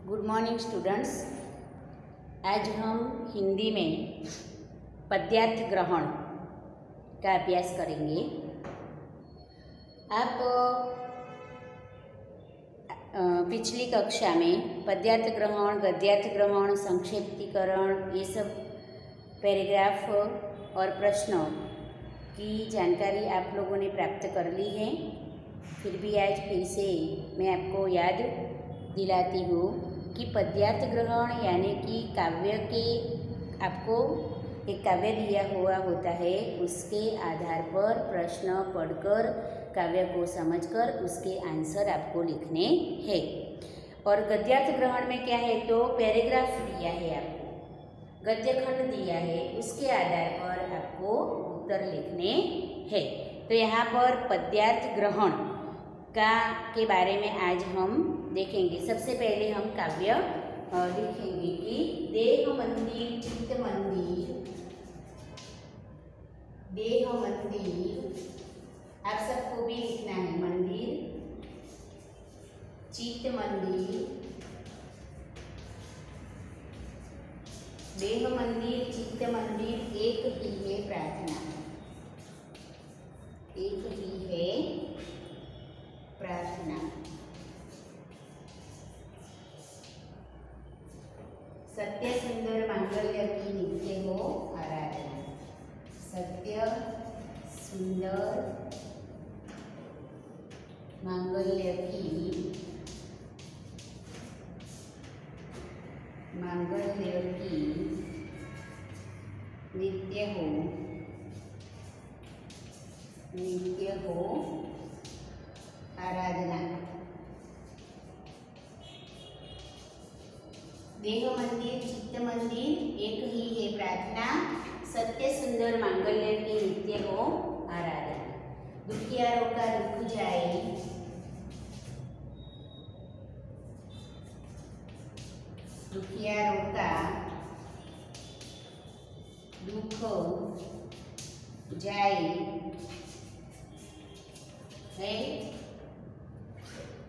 Good morning students. आज हम हिंदी में पद्यार्थ ग्रहण का अभ्यास करेंगे। आप पिछली कक्षा में पद्यार्थ ग्रहण, गद्यार्थ ग्रहण, संक्षिप्तीकरण ये सब पैराग्राफ और प्रश्नों की जानकारी आप लोगों ने प्राप्त कर ली है। फिर भी आज फिर से मैं आपको याद दिलाती हूँ कि पद्यार्थ ग्रहण यानी कि काव्य के आपको एक काव्य दिया हुआ होता है, उसके आधार पर प्रश्न पढ़कर काव्य को समझकर उसके आंसर आपको लिखने हैं। और गद्यार्थ ग्रहण में क्या है तो पैराग्राफ दिया है, आपको गद्य खंड दिया है, उसके आधार पर आपको उत्तर लिखने हैं। तो यहाँ पर पद्यार्थ ग्रहण के बारे में आज हम देखेंगे। सबसे पहले हम काव्य लिखेंगे कि देह मंदिर चित्त मंदिर, देह मंदिर आप सबको भी लिखना है। मंदिर, चित्त मंदिर, देह मंदिर, चित्त मंदिर एक ही है प्रार्थना, एक ही है प्रार्थना। सत्य सुंदर मांगल्य की नित्य हो आराधना, सत्य सुंदर मांगल्य की नित्य हो आराधना। देह मंदिर चित्त मंदिर एक ही है प्रार्थना, सत्य सुंदर मांगल्य की नित्य हो आराधना। दुखियारों का दुख जाए, दुखियारों का दुख जाए है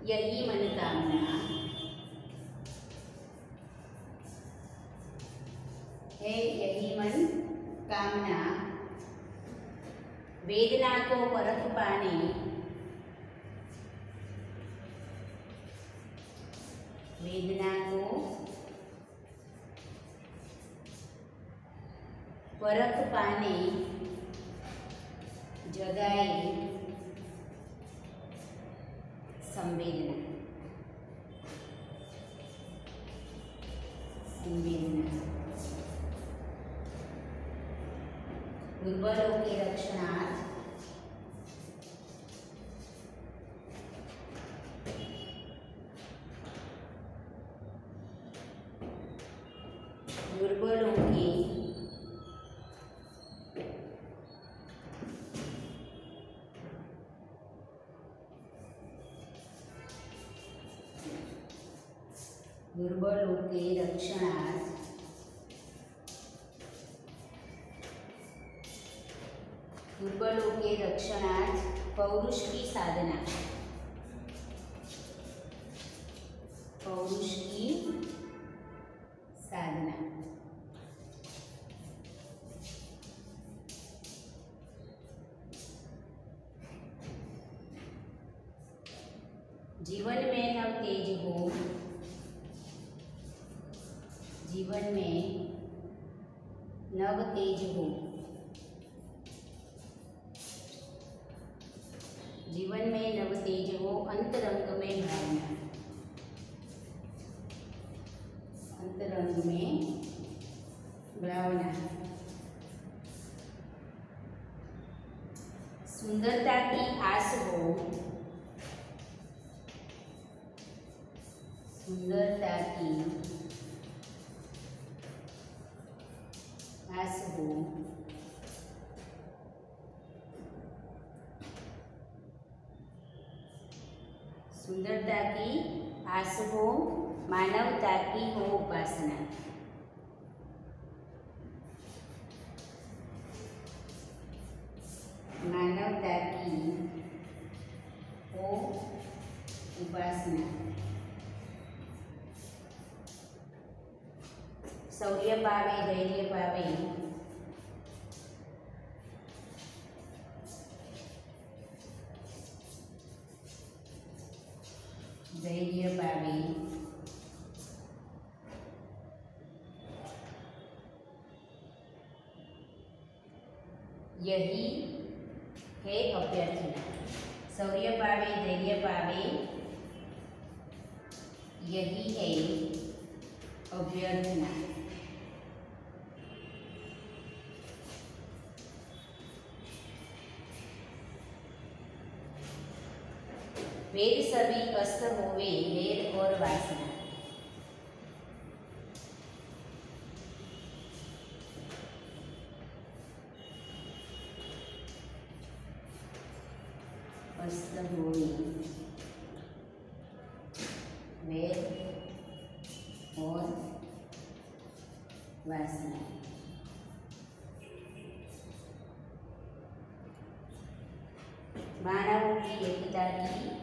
यही मनोकामना है, यही मन कामना। वेदना को परख पाने, वेदना को परख पाने जगाए संवेदना, संवेदना। दुर्बलों के रक्षणार्थ, दुर्बलों के दुर्बलों के रक्षणार्थ दुर्बलों के रक्षणार्थ पौरुष की साधना, पौरुष की साधना। जीवन में नव तेज हो, जीवन में नव तेज हो, जीवन में नव तेज हो अंतरंग में भावना, अंतरंग में भावना। सुंदरता की आस हो, सुंदरता की आस हो, सुंदरता की आस हो, मानवता की हो उपासना, मानवता की हो उपासना। शौर्य पावे धैर्य पावे, धैर्य पावे, यही है अभ्यर्थना। शौर्य पावे धैर्य पावे, यही है अभ्यर्थना। वेद सभी अस्त होवे वेद और वासना। अस्त होवे वेद और वासना। मानवों की एकता की,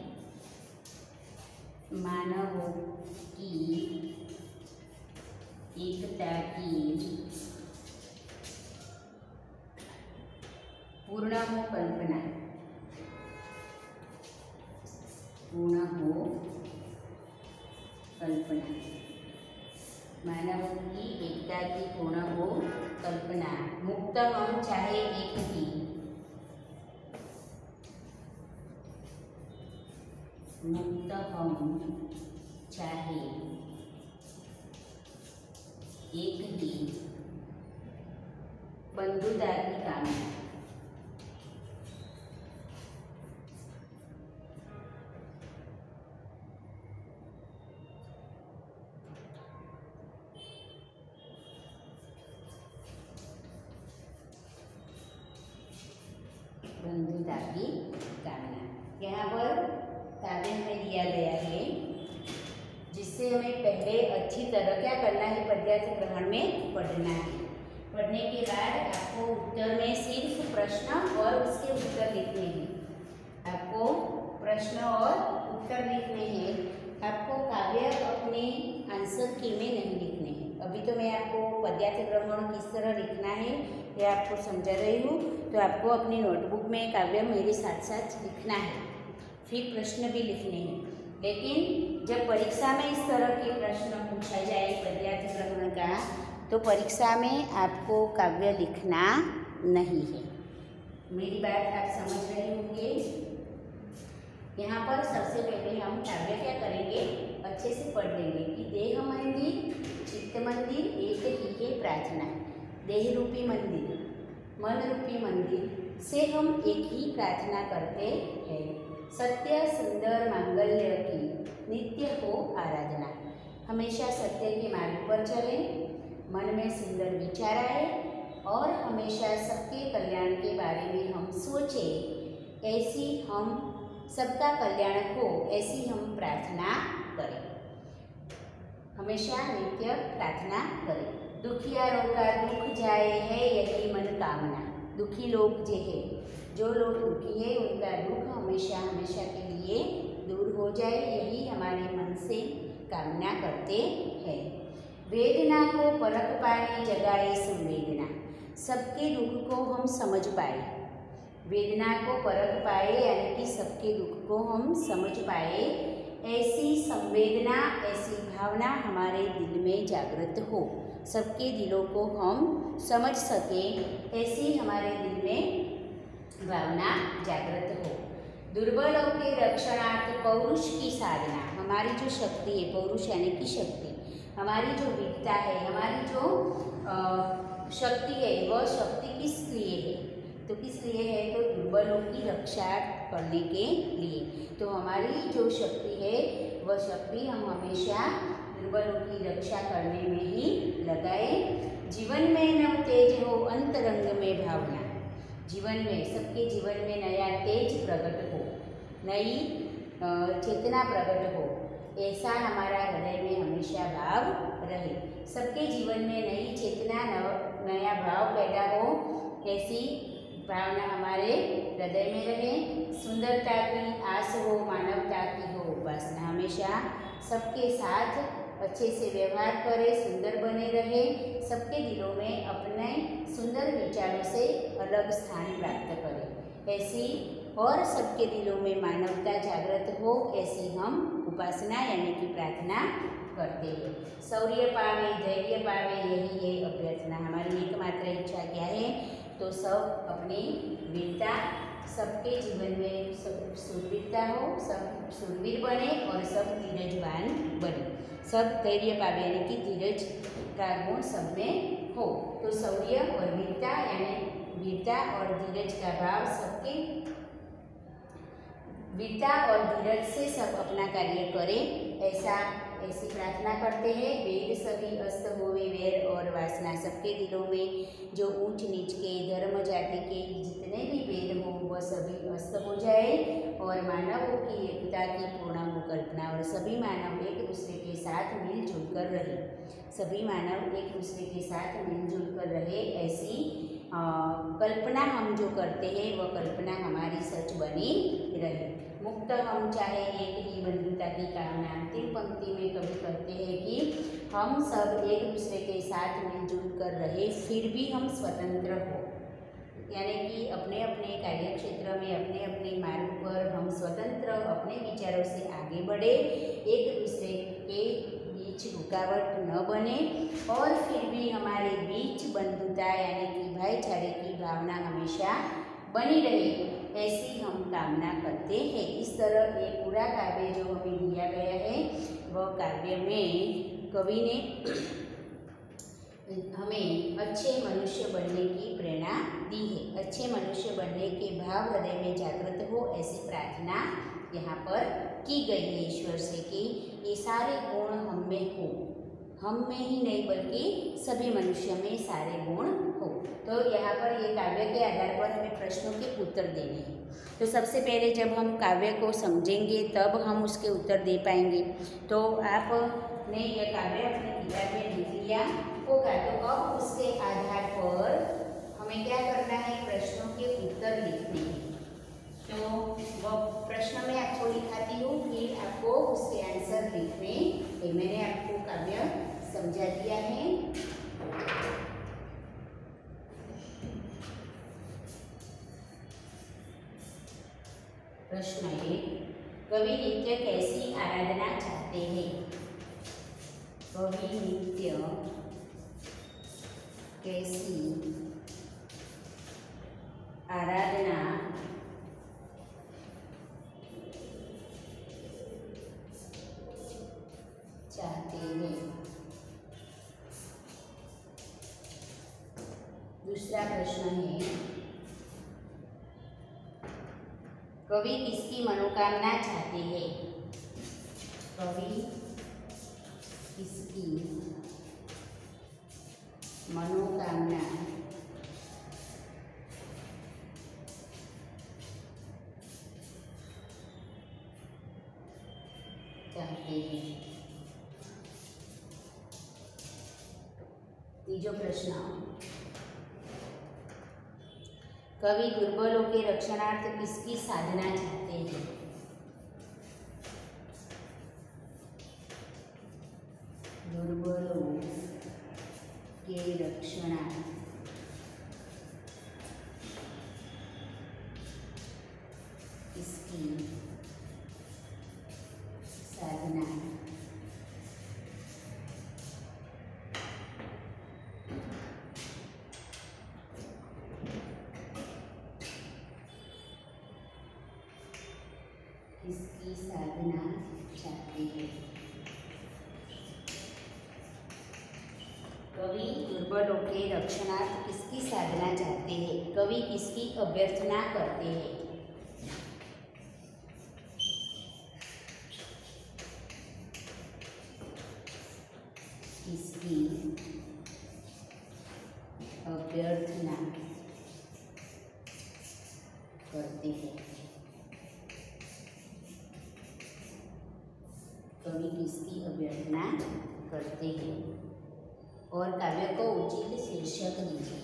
मानवों की एकता की पूर्ण हो कल्पना, पूर्ण हो कल्पना। मानवों की एकता की पूर्ण हो कल्पना। मुक्त हम चाहे एक ही, मुक्त हम चाहे एक ही बंधुता की कामना। बंधुता की कामना। यहाँ पर काव्य में दिया गया है, जिससे हमें पहले अच्छी तरह क्या करना है, पद्यार्थ ग्रहण में पढ़ना है। पढ़ने के बाद आपको उत्तर में सिर्फ प्रश्न और उसके उत्तर लिखने हैं। आपको प्रश्न और उत्तर लिखने हैं। आपको काव्य अपने आंसर की में नहीं लिखने हैं। अभी तो मैं आपको पद्यार्थ ग्रहण किस तरह लिखना है यह आपको समझा रही हूँ। तो आपको अपनी नोटबुक में काव्य मेरे साथ साथ लिखना है, फिर प्रश्न भी लिखने हैं। लेकिन जब परीक्षा में इस तरह के प्रश्न पूछा जाए पद्यार्थ ग्रहण का, तो परीक्षा में आपको काव्य लिखना नहीं है। मेरी बात आप समझ रहे होंगे। यहाँ पर सबसे पहले हम काव्य क्या करेंगे, अच्छे से पढ़ लेंगे कि देह मंदिर चित्त मंदिर एक ही है प्रार्थना। देह रूपी मंदिर, मन रूपी मंदिर से हम एक ही प्रार्थना करते हैं। सत्य सुंदर मांगल्य की नित्य हो आराधना। हमेशा सत्य के मार्ग पर चलें, मन में सुंदर विचार आए और हमेशा सबके कल्याण के बारे में हम सोचें। ऐसी हम सबका कल्याण हो ऐसी हम प्रार्थना करें। हमेशा नित्य प्रार्थना करें। दुखियारों का दुख जाए है यही मन कामना। दुखी लोग जो लोग दुखी है उनका दुख हमेशा हमेशा के लिए दूर हो जाए, यही हमारे मन से कामना करते हैं। वेदना को परख पाए जगाए संवेदना। सबके दुख को हम समझ पाए, वेदना को परख पाए यानी कि सबके दुख को हम समझ पाए, ऐसी संवेदना ऐसी भावना हमारे दिल में जागृत हो। सबके दिलों को हम समझ सकें, ऐसी हमारे दिल में भावना जागृत हो। दुर्बलों के रक्षणार्थ पौरुष की साधना। हमारी जो शक्ति है, पौरुष यानी कि शक्ति, हमारी जो वीरता है, हमारी जो शक्ति है, वह शक्ति किस लिए है, तो किस लिए है, तो दुर्बलों की रक्षा करने के लिए। तो हमारी जो शक्ति है वह शक्ति हम हमेशा दुर्बलों की रक्षा करने में ही लगाए। जीवन में नव तेज हो अंतरंग में भावना। जीवन में सबके जीवन में नया तेज प्रकट हो, नई चेतना प्रकट हो, ऐसा हमारा हृदय में हमेशा भाव रहे। सबके जीवन में नई चेतना नया भाव पैदा हो, ऐसी भावना हमारे हृदय में रहे। सुंदरता की आस हो मानवता की हो उपासना। हमेशा सबके साथ अच्छे से व्यवहार करे, सुंदर बने रहे, सबके दिलों में अपने सुंदर विचारों से अलग स्थान प्राप्त करे, ऐसी और सबके दिलों में मानवता जागृत हो, ऐसी हम उपासना यानी कि प्रार्थना करते हैं। शौर्य पावे, धैर्य पावे, यही है अभ्यर्थना। हमारी एकमात्र इच्छा क्या है? तो सब अपनी वीरता, सबके जीवन में सब शूरवीरता हो, सब शूरवीर बने और सब धीरजवान बने, सब धैर्य पावे यानी कि धीरज का गुण सब में हो। तो शौर्य और वीरता यानी वीरता और धीरज का भाव सबके, वीरता और धीरज से सब अपना कार्य करें, ऐसी प्रार्थना करते हैं। वेद सभी अस्त होवे वैर और वासना, सबके दिलों में जो ऊंच नीच के, धर्म जाति के जितने भी भेद हो वह सभी अस्त हो जाए और मानवों की एकता की पूर्ण हो कल्पना, और सभी मानव एक दूसरे के साथ मिलजुल कर रहे, सभी मानव एक दूसरे के साथ मिलजुल कर रहे, ऐसी कल्पना हम जो करते हैं वह कल्पना हमारी सच बनी रहे। मुक्त हम चाहे एक ही बंधुता की कामना। अंतिम पंक्ति में कवि कहते हैं कि हम सब एक दूसरे के साथ मिलजुल कर रहे, फिर भी हम स्वतंत्र हो, यानी कि अपने अपने कार्य क्षेत्र में, अपने अपने मार्ग पर हम स्वतंत्र अपने विचारों से आगे बढ़े, एक दूसरे के बीच रुकावट न बने और फिर भी हमारे बीच बंधुता यानी कि भाईचारे की भावना हमेशा बनी रहे, ऐसी हम कामना करते हैं। इस तरह ये पूरा काव्य जो हमें दिया गया है वह काव्य में कवि ने हमें अच्छे मनुष्य बनने की प्रेरणा दी है। अच्छे मनुष्य बनने के भाव हृदय में जागृत हो, ऐसी प्रार्थना यहाँ पर की गई है ईश्वर से कि ये सारे गुण हम में हो, हम में ही नहीं बल्कि सभी मनुष्य में सारे गुण हो। तो यहाँ पर ये काव्य के आधार पर हमें प्रश्नों के उत्तर देने हैं। तो सबसे पहले जब हम काव्य को समझेंगे तब हम उसके उत्तर दे पाएंगे। तो आपने यह काव्य अपनी किताब में लिख लिया होगा, तो अब उसके आधार पर हमें क्या करना है? प्रश्नों के उत्तर लिखने हैं। तो वह प्रश्न मैं आपको लिखाती हूँ, फिर आपको उसके आंसर लिखने हैं। मैंने आपको काव्य समझा दिया है। प्रश्न 1, कवि नित्य कैसी आराधना चाहते हैं? कवि नित्य कैसी आराधना चाहते हैं? दूसरा प्रश्न है, कवि किसकी मनोकामना चाहते हैं? कवि किसकी मनोकामना चाहते हैं? तीसरा प्रश्न, कवि दुर्बलों के रक्षणार्थ किसकी साधना चाहते हैं? दुर्बलों के रक्षणार्थ किसकी साधना चाहते हैं? कवि दुर्बलों के रक्षणार्थ किसकी साधना चाहते हैं? कवि किसकी अभ्यर्थना करते हैं? किसकी अभ्यर्थना करते हैं? कवि किसकी अभ्यर्थना करते हैं? और काव्य को उचित शीर्षक दीजिए।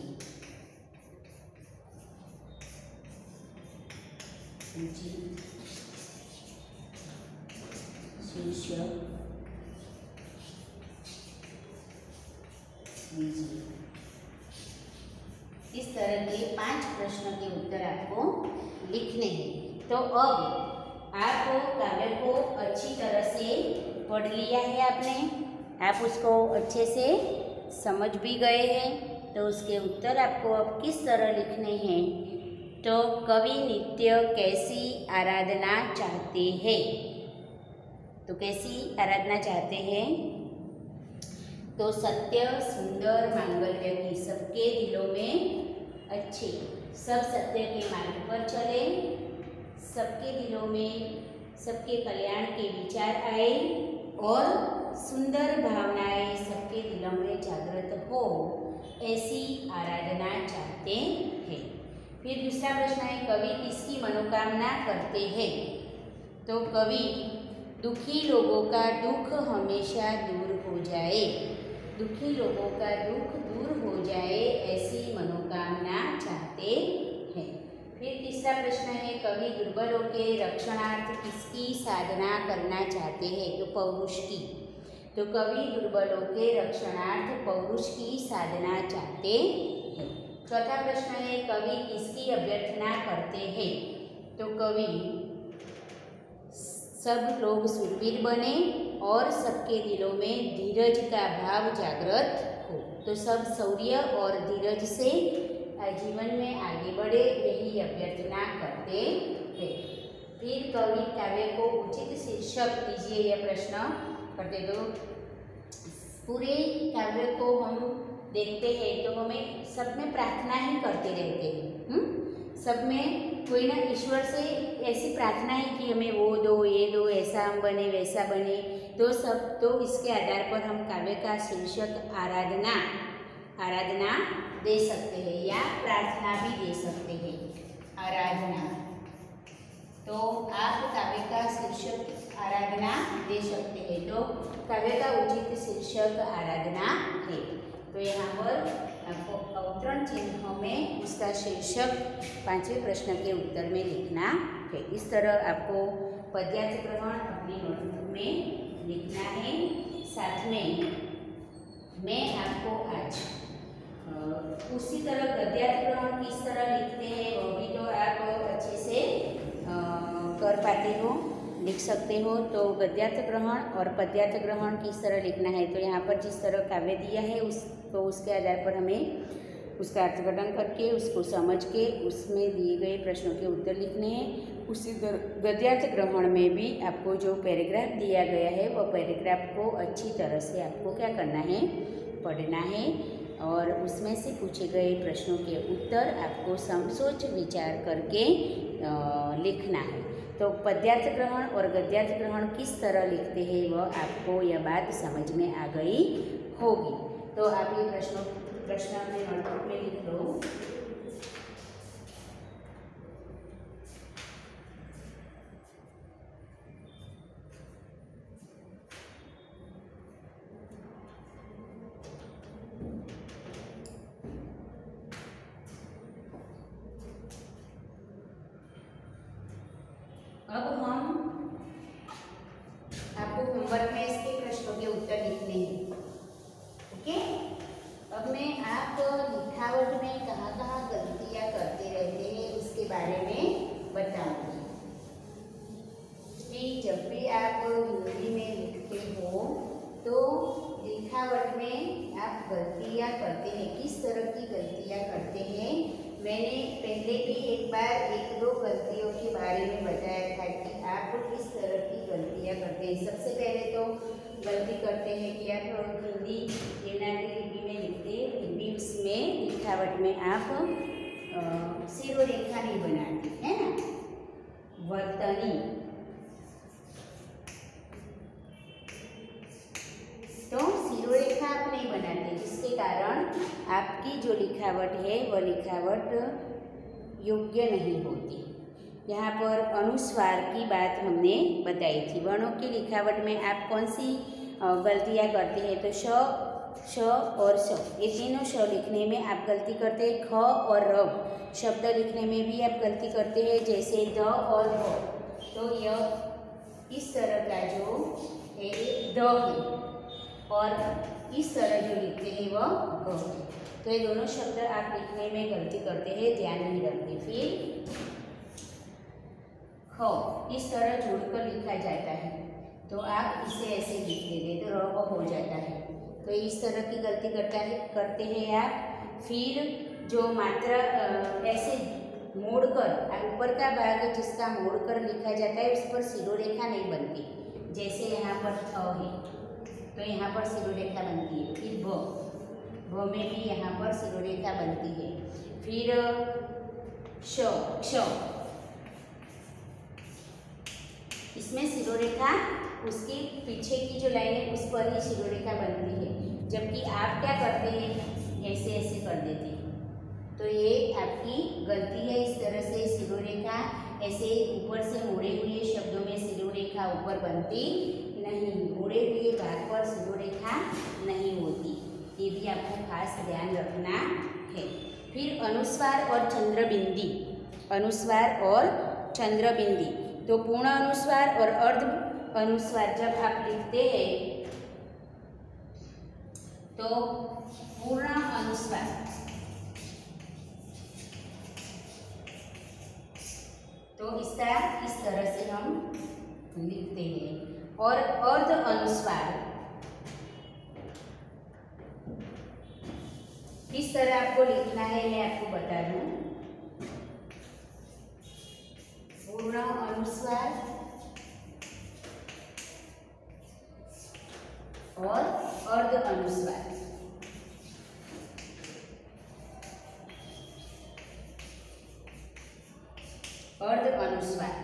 उचित शीर्षक लीजिए। इस तरह के 5 प्रश्नों के उत्तर आपको लिखने हैं। तो अब आप काव्य को अच्छी तरह से पढ़ लिया है आपने, आप उसको अच्छे से समझ भी गए हैं। तो उसके उत्तर आपको अब किस तरह लिखने हैं? तो कवि नित्य कैसी आराधना चाहते हैं? तो कैसी आराधना चाहते हैं? तो सत्य सुंदर मांगल्य की, सबके दिलों में अच्छे, सब सत्य के मार्ग पर चले, सबके दिलों में सबके कल्याण के विचार आए और सुंदर भावनाएं सबके दिलों में जागृत हो, ऐसी आराधना चाहते हैं। फिर दूसरा प्रश्न है, कवि किसकी मनोकामना करते हैं? तो कवि दुखी लोगों का दुख हमेशा दूर हो जाए, दुखी लोगों का दुख दूर हो जाए, ऐसी मनोकामना चाहते हैं। फिर तीसरा प्रश्न है, कवि दुर्बलों के रक्षणार्थ किसकी साधना करना चाहते हैं? तो पौरुष की। तो कवि दुर्बलों के रक्षणार्थ पौरुष की साधना चाहते हैं। चौथा प्रश्न है, कवि किसकी अभ्यर्थना करते हैं? तो कवि सब लोग शूरवीर बने और सबके दिलों में धीरज का भाव जागृत हो। तो सब शौर्य और धीरज से जीवन में आगे बढ़े, यही अभ्यर्थना करते हैं। फिर कवि काव्य को उचित शीर्षक दीजिए, यह प्रश्न करते। तो पूरे काव्य को हम देखते हैं तो हमें सब में प्रार्थना ही करते रहते हैं। सब में कोई ना ईश्वर से ऐसी प्रार्थना है कि हमें वो दो, ये दो, ऐसा हम बने, वैसा बने। तो सब, तो इसके आधार पर हम काव्य का शीर्षक आराधना दे सकते हैं या प्रार्थना भी दे सकते हैं। आराधना, तो आप काव्य का शीर्षक आराधना दे सकते हैं। तो काव्य का उचित शीर्षक आराधना है। तो यहाँ पर आपको अवतरण चिन्हों में उसका शीर्षक 5वें प्रश्न के उत्तर में लिखना है। इस तरह आपको पद्यार्थ ग्रहण अपनी नोटबुक में लिखना है। साथ में मैं आपको आज उसी तरह गद्यार्थ ग्रहण किस तरह लिखते हैं वो भी तो आप अच्छे से कर पाते हो, लिख सकते हो। तो गद्यार्थ ग्रहण और पद्यार्थ ग्रहण किस तरह लिखना है? तो यहाँ पर जिस तरह काव्य दिया है उसके आधार पर हमें उसका अर्थघटन करके, उसको समझ के, उसमें दिए गए प्रश्नों के उत्तर लिखने हैं। उसी गद्यार्थ ग्रहण में भी आपको जो पैराग्राफ दिया गया है वह पैराग्राफ को अच्छी तरह से आपको क्या करना है? पढ़ना है और उसमें से पूछे गए प्रश्नों के उत्तर आपको सोच विचार करके लिखना है। तो पद्यार्थ ग्रहण और गद्यार्थ ग्रहण किस तरह लिखते हैं वह आपको यह बात समझ में आ गई होगी। तो आप ये प्रश्न अपने नोटबुक में लिख लो। अब हम आपको होमवर्क में इसके प्रश्नों के उत्तर लिखने हैं। ओके, अब मैं आप लिखावट में कहाँ गलतियाँ करते रहते हैं उसके बारे में बताऊंगी कि जब भी आप हिंदी में लिखते हो तो लिखावट में आप गलतियाँ करते हैं, किस तरह की गलतियाँ करते हैं। मैंने पहले भी एक बार 1-2 गलतियों के बारे में बताया था कि आप किस तरह की गलतियाँ करते हैं। सबसे पहले तो गलती करते हैं कि आप हिंदी देवनागरी लिपि में लिखते हैं, फिर भी उसमें लिखावट में आप शिरोरेखा नहीं बनाते, है ना, वर्तनी। तो शिरोरेखा आप नहीं बनाते, जिसके कारण आपकी जो लिखावट है वह लिखावट योग्य नहीं होती। यहाँ पर अनुस्वार की बात हमने बताई थी। वर्णों की लिखावट में आप कौन सी गलतियाँ करते हैं? तो श और श, ये तीनों श लिखने में आप गलती करते हैं। ख और र शब्द लिखने में भी आप गलती करते हैं, जैसे द और भ। तो यह इस तरह का जो है द है और इस तरह जो लिखते हैं वह ग है। तो ये दोनों शब्द आप लिखने में गलती करते हैं, ध्यान नहीं रखते। फिर ख इस तरह जोड़कर लिखा जाता है, तो आप इसे ऐसे लिख देते तो र हो जाता है। तो इस तरह की गलती करते हैं आप। फिर जो मात्रा ऐसे मोड़कर ऊपर का भाग जिसका मोड़कर लिखा जाता है उस पर सिरोरेखा नहीं बनती, जैसे यहाँ पर थ है तो यहाँ पर सिरोरेखा बनती है। फिर भ में भी यहाँ पर सिरोरेखा बनती है। फिर श क्ष, इसमें सिरोरेखा उसके पीछे की जो लाइन है उस पर ही सिरोरेखा बनती है, जबकि आप क्या करते हैं, ऐसे ऐसे कर देते हैं। तो ये आपकी गलती है। इस तरह से सिरोरेखा ऐसे ऊपर से मुड़े हुए शब्दों में सिरोरेखा ऊपर बनती नहीं, मुड़े हुए भाग पर सिरोरेखा नहीं होती, ये भी आपको खास ध्यान रखना है। फिर अनुस्वार और चंद्रबिंदी, अनुस्वार और चंद्रबिंदी, तो पूर्ण अनुस्वार और अर्ध अनुस्वार जब आप लिखते हैं तो पूर्ण अनुस्वार तो इसका इस तरह से हम लिखते हैं, और अर्ध अनुस्वार किस तरह आपको लिखना है मैं आपको बता दूं। पूर्ण अनुस्वार और अर्ध अनुस्वार, अर्ध अनुस्वार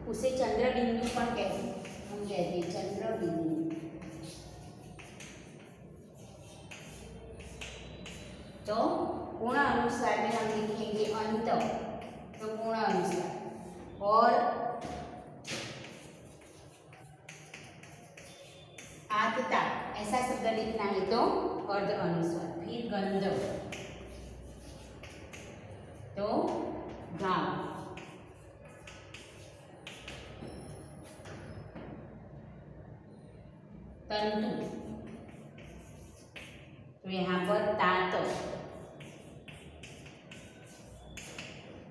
उसे चंद्रबिंदु पण कहते हैं, हम कहते हैं चंद्रबिंदु। तो पूर्ण अनुस्वार में हम लिखेंगे अंत, तो पूर्ण अनुस्वार, और आतता ऐसा शब्द लिखना है तो अर्ध अनुस्वार। फिर गंध, तो गांव, तंतु, तो यहाँ पर तात।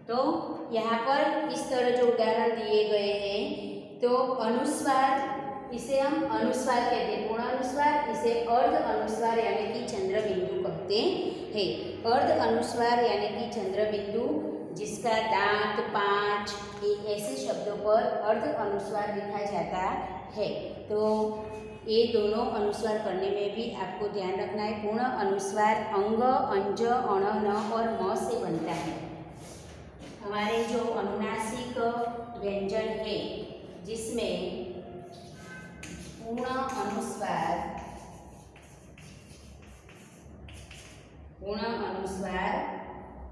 तो यहाँ पर इस तरह जो उदाहरण दिए गए हैं, तो अनुस्वार इसे हम अनुस्वार कहते हैं, पूर्ण अनुस्वार इसे अर्ध अनुस्वार यानी कि चंद्रबिंदु कहते हैं। अर्ध अनुस्वार यानी कि चंद्रबिंदु जिसका दांत, पांच, ऐसे शब्दों पर अर्ध अनुस्वार लिखा जाता है। तो ये दोनों अनुस्वार करने में भी आपको ध्यान रखना है। पूर्ण अनुस्वार अंग, अंज, अण, न और म से बनता है। हमारे जो अनुनासिक व्यंजन है जिसमें पूर्ण अनुस्वार, पूर्ण अनुस्वार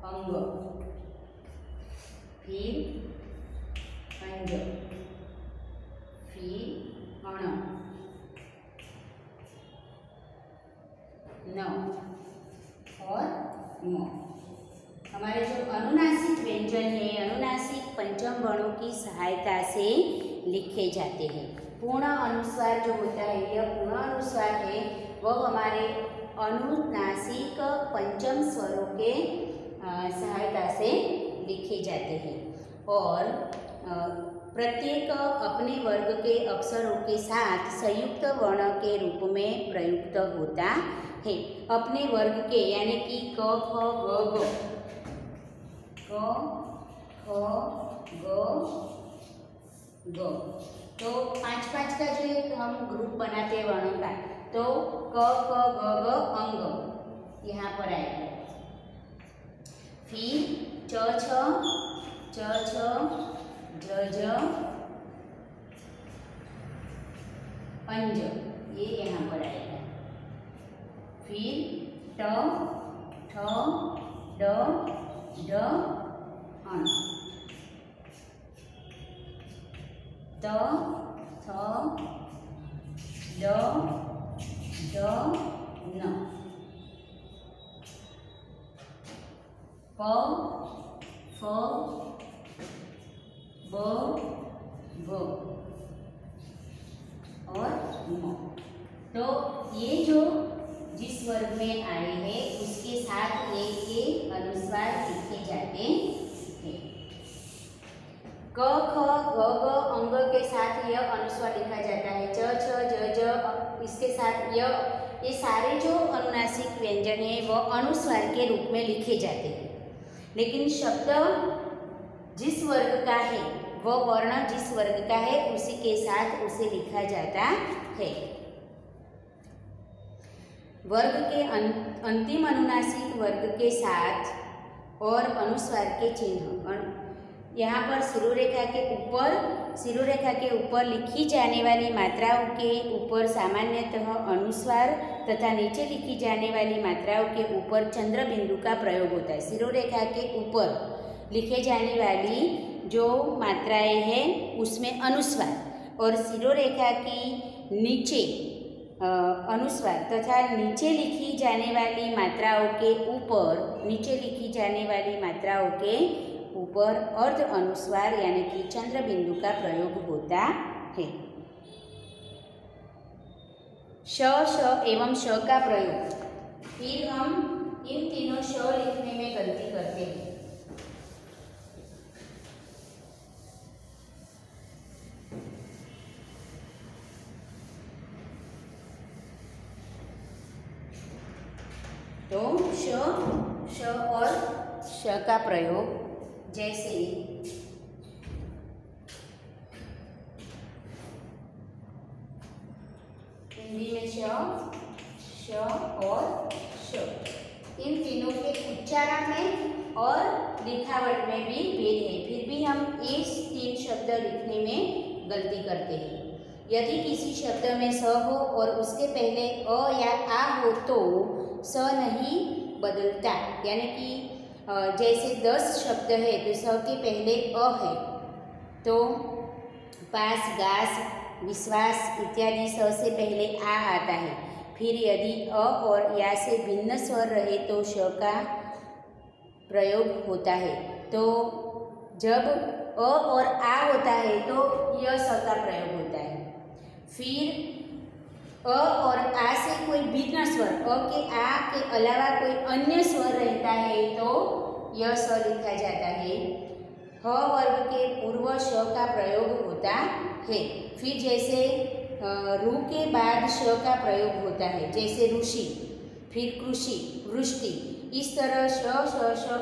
अंग, फिर अंज, फिर अण, न और म। हमारे जो अनुनासिक व्यंजन है अनुनासिक पंचम वर्णों की सहायता से लिखे जाते हैं। पूर्ण अनुस्वार जो होता है, यह पूर्ण अनुस्वार है, वह हमारे अनुनासिक पंचम स्वरों के सहायता से लिखे जाते हैं और प्रत्येक अपने वर्ग के अक्षरों के साथ संयुक्त वर्ण के रूप में प्रयुक्त होता है। अपने वर्ग के यानी कि क, ख, ग, घ, क, ख, ग, तो पांच का जो एक हम ग्रुप बनाते हैं वर्णों का, तो क, ख, ग, अंग यहाँ पर आएगा। फिर च, छ, ज, अंज, ये यहाँ पर आएगा। फिर ट, ठ, ड, अण, त, थ, ड, न, प, फ, ब, भ और म। तो ये जो जिस वर्ग में आए हैं उसके साथ ये अनुस्वार लिखे जाते हैं। क ख ग ग अंग के साथ यह अनुस्वार लिखा जाता है। च छ ज ज इसके साथ य, ये सारे जो अनुनासिक व्यंजन है वह अनुस्वार के रूप में लिखे जाते हैं। लेकिन शब्द जिस वर्ग का है, वह वर्ण जिस वर्ग का है उसी के साथ उसे लिखा जाता है। वर्ग के अंतिम अनुनासिक वर्ग के साथ और अनुस्वार के चिन्ह, यहाँ पर शिरोरेखा के ऊपर लिखी जाने वाली मात्राओं के ऊपर सामान्यतः अनुस्वार तथा नीचे लिखी जाने वाली मात्राओं के ऊपर चंद्र बिंदु का प्रयोग होता है। शिरोरेखा के ऊपर लिखे जाने वाली जो मात्राएं हैं उसमें अनुस्वार और शिरोरेखा की नीचे अनुस्वार तथा नीचे लिखी जाने वाली मात्राओं के ऊपर अर्ध अनुस्वार यानी कि चंद्र बिंदु का प्रयोग होता है। श, श एवं श का प्रयोग, फिर हम इन तीनों श लिखने में गलती करते हैं। तो श और श का प्रयोग, जैसे हिंदी में श और श, इन तीनों के उच्चारण में और लिखावट में भी भेद है। फिर भी हम इस तीन शब्द लिखने में गलती करते हैं। यदि किसी शब्द में स हो और उसके पहले अ या आ हो तो स नहीं बदलता, यानी कि जैसे 10 शब्द है तो स के पहले अ है, तो पास, गास, विश्वास इत्यादि स से पहले आ आता है। फिर यदि अ और या से भिन्न स्वर रहे तो श का प्रयोग होता है। तो जब अ और आ होता है तो यह स का प्रयोग होता है। फिर अ और आ से कोई भिन्न स्वर, अ के आ के अलावा कोई अन्य स्वर रहता है तो यह स लिखा जाता है। ह वर्ग के पूर्व श का प्रयोग होता है। फिर जैसे रु के बाद श का प्रयोग होता है, जैसे ऋषि, फिर कृषि, वृष्टि। इस तरह श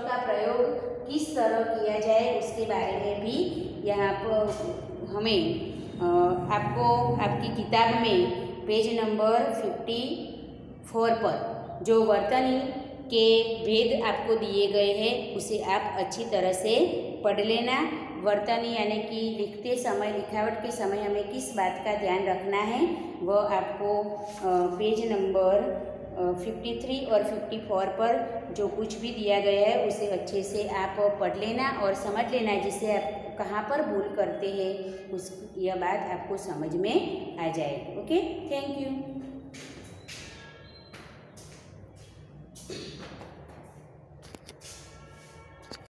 का प्रयोग किस तरह किया जाए उसके बारे में भी यहाँ पर हमें आपको आपकी किताब में पेज नंबर 54 पर जो वर्तनी के भेद आपको दिए गए हैं उसे आप अच्छी तरह से पढ़ लेना। वर्तनी यानी कि लिखते समय, लिखावट के समय हमें किस बात का ध्यान रखना है वह आपको पेज नंबर 53 और 54 पर जो कुछ भी दिया गया है उसे अच्छे से आप पढ़ लेना और समझ लेना, जिससे आप कहाँ पर भूल करते हैं उस यह बात आपको समझ में आ जाए। Okay, thank you.